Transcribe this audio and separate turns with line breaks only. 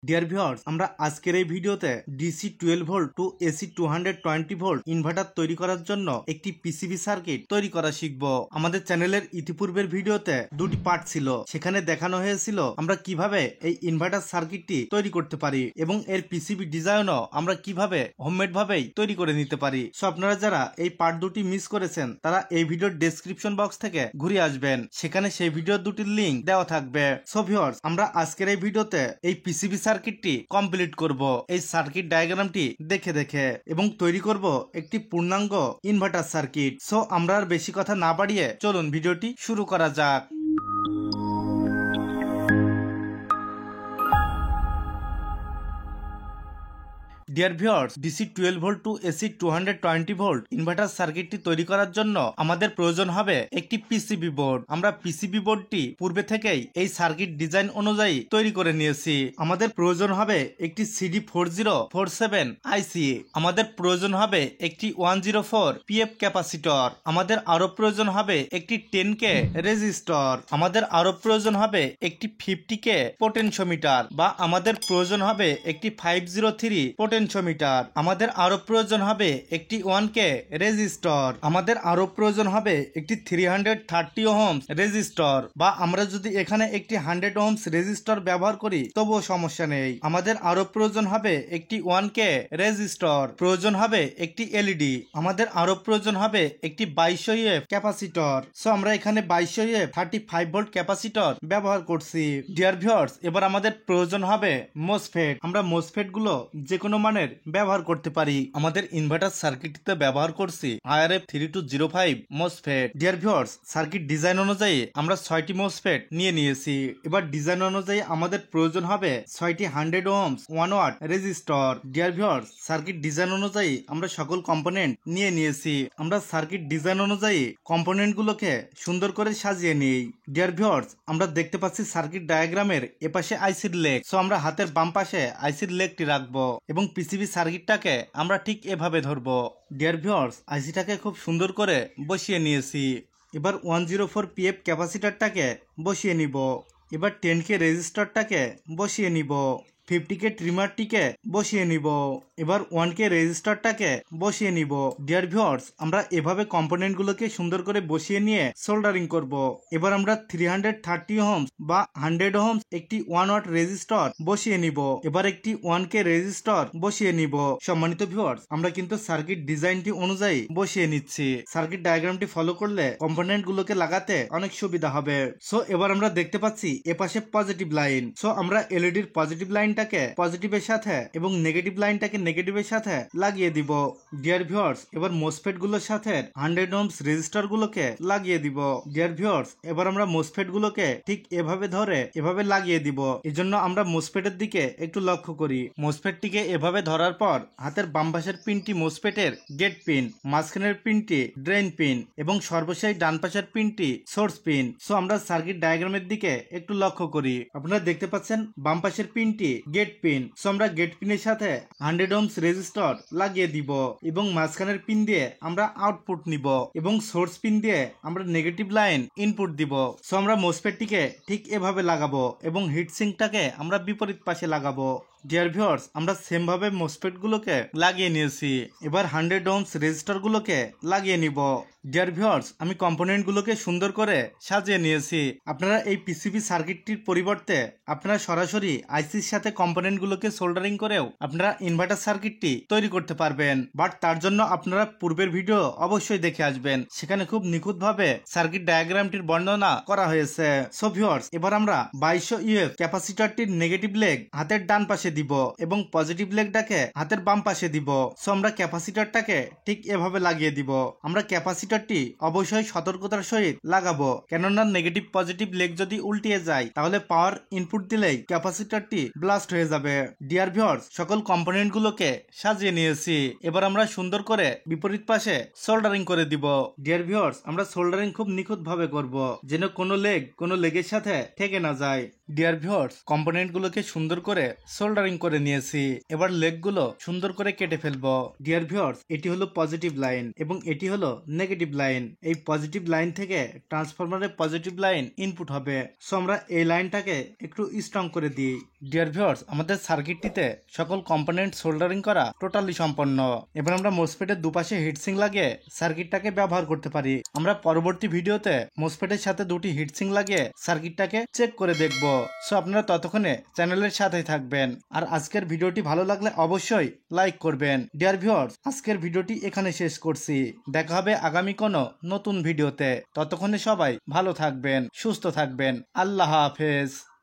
Dear viewers, আমরা আজকের এই ভিডিওতে DC 12 volt to AC 220 volt inverter তৈরি করার জন্য একটি পিসিবি সার্কিট তৈরি করা শিখব। আমাদের চ্যানেলের ইতিপূর্বের ভিডিওতে দুটি পার্ট ছিল, সেখানে দেখানো হয়েছিল আমরা কিভাবে এই ইনভার্টার সার্কিটটি তৈরি করতে পারি এবং এর পিসিবি ডিজাইনও আমরা কিভাবে হোমমেড ভাবেই তৈরি করে নিতে পারি। সো আপনারা যারা এই পার্ট দুটি মিস করেছেন তারা এই ভিডিওর ডেসক্রিপশন বক্স থেকে ঘুরে আসবেন, সেখানে সেই ভিডিওর দুটির লিংক দেওয়া থাকবে। সো ভিউয়ার্স, আমরা আজকের এই ভিডিওতে এই পিসিবি সার্কিটটি কমপ্লিট করব এই সার্কিট ডায়াগ্রামটি দেখে দেখে এবং তৈরি করব একটি পূর্ণাঙ্গ ইনভার্টার সার্কিট। সো আমরা আর বেশি কথা না বাড়িয়ে চলুন ভিডিওটি শুরু করা যাক। Dear viewers, DC 12 volt to AC 220 volt inverter সার্কিটটি তৈরি করার জন্য আমাদের প্রয়োজন হবে একটি পিসিবি বোর্ড। আমরা পিসিবি বোর্ডটি পূর্বে থেকেই এই সার্কিট ডিজাইন অনুযায়ী তৈরি করে নিয়েছি। আমাদের প্রয়োজন হবে একটি CD4047 আইসি, আমাদের প্রয়োজন হবে একটি 104 পিএফ ক্যাপাসিটর, আমাদের আরো প্রয়োজন হবে একটি 10K রেজিস্টর, আমাদের আরো প্রয়োজন হবে একটি 50K পোটেনশিওমিটার বা আমাদের প্রয়োজন হবে একটি 503 পোটেনশিওমিটার, আমাদের আরো প্রয়োজন হবে একটি 1K রেজিস্টর, আমাদের আরো প্রয়োজন হবে একটি 330 ওহমস রেজিস্টর বা আমরা যদি এখানে একটি 100 ওহমস রেজিস্টর ব্যবহার করি তবুও সমস্যা নেই। আমাদের আরো প্রয়োজন হবে একটি 1K রেজিস্টর, প্রয়োজন হবে একটি এলইডি, আমাদের আরো প্রয়োজন হবে একটি 2200 ইএফ ক্যাপাসিটর। সো আমরা এখানে 2200 ইএফ 35 ভোল্ট ক্যাপাসিটর ব্যবহার করছি। ডিয়ার ভিউয়ার্স, এবার আমাদের প্রয়োজন হবে মোসফেট। আমরা মোসফেট গুলো যে কোনো মানের ব্যবহার করতে পারি। আমাদের ইনভার্টার সার্কিটটিতে ব্যবহার করছি IRF3205 MOSFET. Deer viewers, circuit design অনুযায়ী আমরা 6টি মোসফেট নিয়ে নিয়েছি। এবার ডিজাইন অনুযায়ী আমাদের প্রয়োজন হবে 6টি 100 ohms 1 watt resistor. Dear viewers, circuit design অনুযায়ী আমরা সকল কম্পোনেন্ট নিয়ে নিয়েছি। আমরা সার্কিট ডিজাইন অনুযায়ী কম্পোনেন্ট গুলোকে সুন্দর করে সাজিয়ে নিই। ডিয়ার ভিউয়ার্স, আমরা দেখতে পাচ্ছি সার্কিট ডায়াগ্রামের এপাশে আইসির লেগ। সো আমরা হাতের বাম পাশে আইসির লেগটি রাখবো এবং পিসিবি সার্কিটটাকে আমরা ঠিক এভাবে ধরবো। ডিয়ার ভিউয়ার্স, আইসিটাকে খুব সুন্দর করে বসিয়ে নিয়েছি। এবার 104 পিএফ ক্যাপাসিটরটাকে বসিয়ে নিব। এবার 10K রেজিস্টরটাকে বসিয়ে নিব। 50K ট্রিমারটিকে বসিয়ে নিব। এবার 1K রেজিস্টরটাকে বসিয়ে নিব। ডিয়ার ভিউয়ার্স, আমরা এভাবে কম্পোনেন্ট গুলোকে সুন্দর করে বসিয়ে নিয়ে সোল্ডারিং করব। এবার আমরা 330 ওহমস বা 100 ওহমস একটি 1 ওয়াট রেজিস্টর বসিয়ে নিব। এবার একটি 1K রেজিস্টর বসিয়ে নিব। সম্মানিত ভিউয়ার্স, আমরা কিন্তু সার্কিট ডিজাইনটি অনুযায়ী বসিয়ে নিচ্ছি। সার্কিট ডায়াগ্রামটি ফলো করলে কম্পোনেন্ট গুলোকে লাগাতে অনেক সুবিধা হবে। সো এবার আমরা দেখতে পাচ্ছি এপাশে পজিটিভ লাইন। সো আমরা এলইডির পজিটিভ লাইন পজিটিভের সাথে এবং নেগেটিভ লাইনটাকে নেগেটিভের সাথে লাগিয়ে দিব। ডিয়ার ভিউয়ার্স, এবার মোসফেট গুলোর সাথে 100 ওহমস রেজিস্টর গুলোকে লাগিয়ে দিব। ডিয়ার ভিউয়ার্স, এবার আমরা মোসফেট গুলোকে ঠিক এভাবে ধরে এভাবে লাগিয়ে দিব। এজন্য আমরা মোসফেটের দিকে একটু লক্ষ্য করি। মোসফেটটিকে এভাবে ধরার পর হাতের বাম পাশের পিনটি মোসফেটের গেট পিন, মাঝখানের পিনটি ড্রেন পিন এবং সর্বশেষ ডান পাশের পিনটি সোর্স পিন। সো আমরা সার্কিট ডায়াগ্রামের দিকে একটু লক্ষ্য করি। আপনারা দেখতে পাচ্ছেন বাম পাশের পিনটি গেট পিন। সো আমরা গেট পিনের সাথে 100 ওহমস রেজিস্টর লাগিয়ে দিব এবং মাঝখানের পিন দিয়ে আমরা আউটপুট নিব এবং সোর্স পিন দিয়ে আমরা নেগেটিভ লাইন ইনপুট দিব। সো আমরা মোসফেটটিকে ঠিক এভাবে লাগাবো এবং হিটসিঙ্কটাকে আমরা বিপরীত পাশে লাগাবো। ডিয়ার ভিউয়ার্স, আমরা সেম ভাবে মোসফেট গুলোকে লাগিয়ে নিয়েছি। এবার 100 ওহমস রেজিস্টর গুলোকে লাগিয়ে নিব। ডিয়ার ভিউয়ার্স, আমি কম্পোনেন্ট গুলোকে সুন্দর করে সাজিয়ে নিয়েছি। আপনারা এই পিসিবি সার্কিটটির পরিবর্তে আপনারা সরাসরি আইসির সাথে কম্পোনেন্ট গুলোকে সোল্ডারিং করেও আপনারা ইনভার্টার সার্কিটটি তৈরি করতে পারবেন। বাট তার জন্য আপনারা পূর্বের ভিডিও অবশ্যই দেখে আসবেন, সেখানে খুব নিখুঁত ভাবে সার্কিট ডায়াগ্রামটির বর্ণনা করা হয়েছে। সো ভিউয়ার্স, এবার আমরা 2200 ইউএফ ক্যাপাসিটরটির নেগেটিভ লেগ হাতের ডান পাশে দিব এবং পজিটিভ লেগটাকে হাতের বাম পাশে দিব। সো আমরা ক্যাপাসিটরটাকে ঠিক এভাবে লাগিয়ে দিব। আমরা ক্যাপাসিটরটি অবশ্যই সতর্কতার সহিত লাগাবো, কেননা নেগেটিভ পজিটিভ লেগ যদি উল্টিয়ে যায় তাহলে পাওয়ার ইনপুট দিলেই ক্যাপাসিটরটি ব্লাস্ট হয়ে যাবে। ডিয়ার ভিউয়ার্স, সকল কম্পোনেন্ট গুলোকে সাজিয়ে নিয়েছি। এবার আমরা সুন্দর করে বিপরীত পাশে সোল্ডারিং করে দিব। ডিয়ার ভিউয়ার্স, আমরা সোল্ডারিং খুব নিখুঁত ভাবে করব, যেন কোনো লেগ কোনো লেগের সাথে ঠেকে না যায়। ডিয়ার ভিউয়ার্স, কম্পোনেন্ট গুলোকে সুন্দর করে সোল্ডারিং করে নিয়েছি। এবার লেগ গুলো সুন্দর করে কেটে ফেলবো। ডিয়ার ভিউয়ার্স, এটি হলো পজিটিভ লাইন এবং এটি হলো নেগেটিভ লাইন। এই পজিটিভ লাইন থেকে ট্রান্সফরমারের পজিটিভ লাইন ইনপুট হবে। সো আমরা এই লাইনটাকে একটু স্ট্রং করে দিই। ডিয়ার ভিউয়ার্স, আমাদের সার্কিটটিতে সকল কম্পোনেন্ট সোল্ডারিং করা টোটালি সম্পন্ন। এবার আমরা মোসফেটের দুপাশে হিটসিং লাগিয়ে সার্কিটটাকে ব্যবহার করতে পারি। আমরা পরবর্তী ভিডিওতে মোসফেটের সাথে দুটি হিটসিং লাগিয়ে সার্কিটটাকে চেক করে দেখব। সো আপনারা ততক্ষণে চ্যানেলের সাথেই থাকবেন। আর আজকের ভিডিওটি ভালো লাগলে অবশ্যই লাইক করবেন। ডিয়ার ভিউয়ার্স, আজকের ভিডিওটি এখানে শেষ করছি। দেখা হবে আগামী কোনো নতুন ভিডিওতে। ততক্ষণে সবাই ভালো থাকবেন, সুস্থ থাকবেন। আল্লাহ হাফেজ।